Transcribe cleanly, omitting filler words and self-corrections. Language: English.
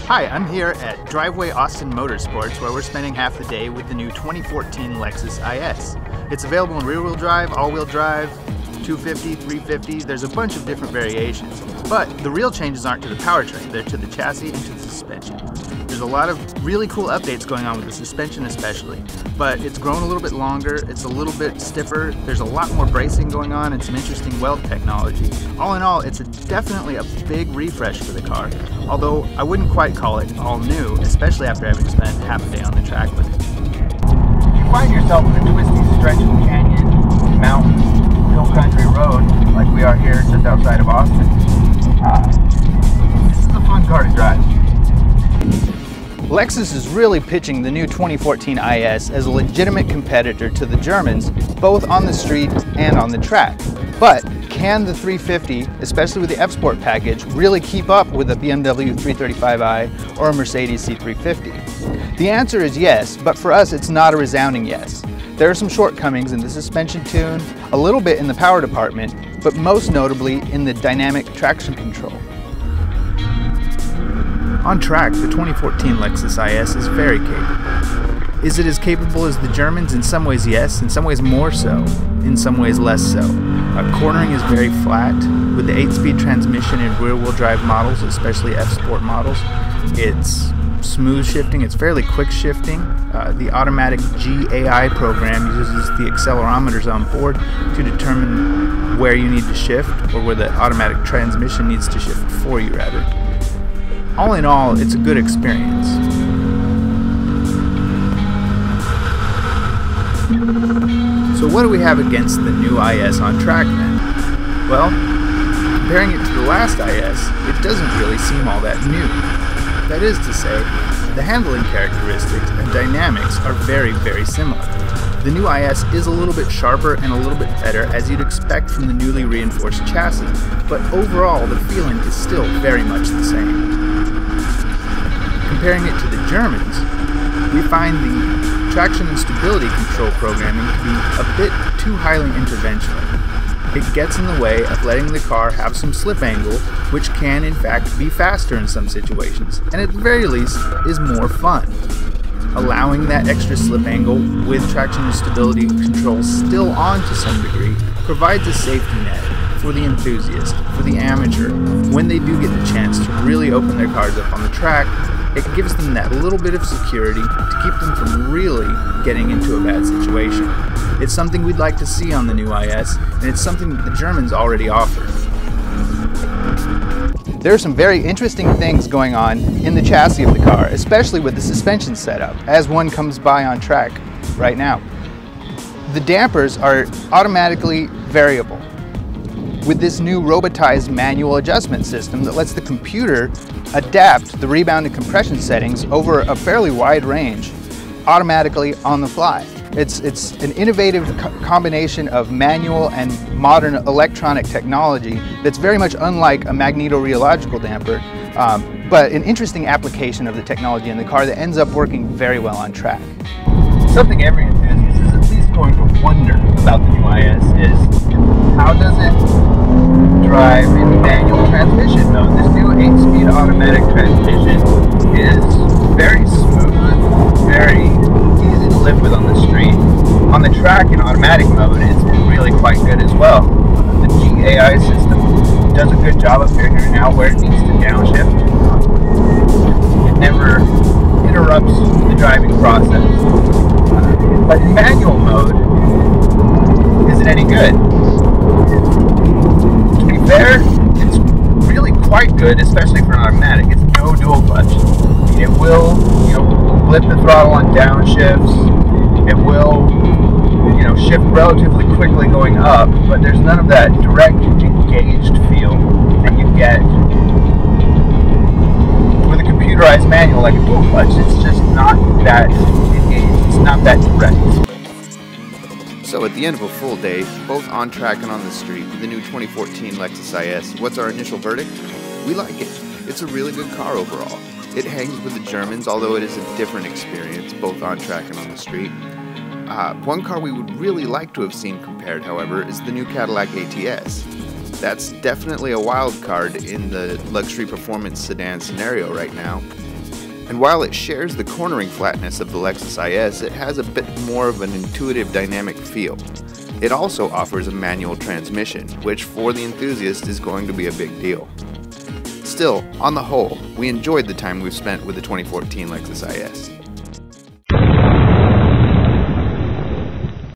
Hi, I'm here at Driveway Austin Motorsports, where we're spending half the day with the new 2014 Lexus IS. It's available in rear-wheel drive, all-wheel drive, 250, 350, there's a bunch of different variations. But the real changes aren't to the powertrain, they're to the chassis and to the suspension. There's a lot of really cool updates going on with the suspension especially, but it's grown a little bit longer, it's a little bit stiffer, there's a lot more bracing going on and some interesting weld technology. All in all, it's definitely a big refresh for the car, although I wouldn't quite call it all new, especially after having spent half a day on the track with it. If you find yourself in a twisty stretch of canyon, mountains, hill country road, like we are here just outside of Austin, this is a fun car to drive. Lexus is really pitching the new 2014 IS as a legitimate competitor to the Germans, both on the street and on the track. But can the 350, especially with the F-Sport package, really keep up with a BMW 335i or a Mercedes C350? The answer is yes, but for us it's not a resounding yes. There are some shortcomings in the suspension tune, a little bit in the power department, but most notably in the dynamic traction control. On track, the 2014 Lexus IS is very capable. Is it as capable as the Germans? In some ways yes, in some ways more so, in some ways less so. Cornering is very flat. With the 8-speed transmission in rear-wheel drive models, especially F-Sport models, it's smooth shifting, it's fairly quick shifting. The automatic GAI program uses the accelerometers on board to determine where you need to shift, or where the automatic transmission needs to shift for you rather. All in all, it's a good experience. So what do we have against the new IS on track then? Well, comparing it to the last IS, it doesn't really seem all that new. That is to say, the handling characteristics and dynamics are very, very similar. The new IS is a little bit sharper and a little bit better, as you'd expect from the newly reinforced chassis, but overall the feeling is still very much the same. Comparing it to the Germans, we find the traction and stability control programming to be a bit too highly interventional. It gets in the way of letting the car have some slip angle, which can in fact be faster in some situations, and at the very least is more fun. Allowing that extra slip angle with traction and stability control still on to some degree provides a safety net for the enthusiast, for the amateur. When they do get the chance to really open their cars up on the track, it gives them that little bit of security to keep them from really getting into a bad situation. It's something we'd like to see on the new IS, and it's something that the Germans already offer. There are some very interesting things going on in the chassis of the car, especially with the suspension setup, as one comes by on track right now. The dampers are automatically variable with this new robotized manual adjustment system that lets the computer adapt the rebound and compression settings over a fairly wide range automatically on the fly. It's an innovative combination of manual and modern electronic technology that's very much unlike a magnetorheological damper, but an interesting application of the technology in the car that ends up working very well on track. Something every enthusiast is at least going to wonder about the new IS is, how does it drive in manual transmission mode? This new 8-speed automatic transmission is very smooth, very easy to live with on the street. On the track in automatic mode, it's really quite good as well. The GAI system does a good job of figuring out where it needs to downshift. It never interrupts the driving process. But in manual mode, is it any good? To be fair, it's really quite good, especially for an automatic. It's no dual clutch. It will, flip the throttle on downshifts. It will, shift relatively quickly going up, but there's none of that direct engaged feel that you get with a computerized manual like a dual clutch. It's just not that engaged. It's not that direct. So at the end of a full day, both on track and on the street, with the new 2014 Lexus IS, what's our initial verdict? We like it. It's a really good car overall. It hangs with the Germans, although it is a different experience, both on track and on the street. One car we would really like to have seen compared, however, is the new Cadillac ATS. That's definitely a wild card in the luxury performance sedan scenario right now. And while it shares the cornering flatness of the Lexus IS, it has a bit more of an intuitive dynamic feel. It also offers a manual transmission, which for the enthusiast is going to be a big deal. Still, on the whole, we enjoyed the time we've spent with the 2014 Lexus IS.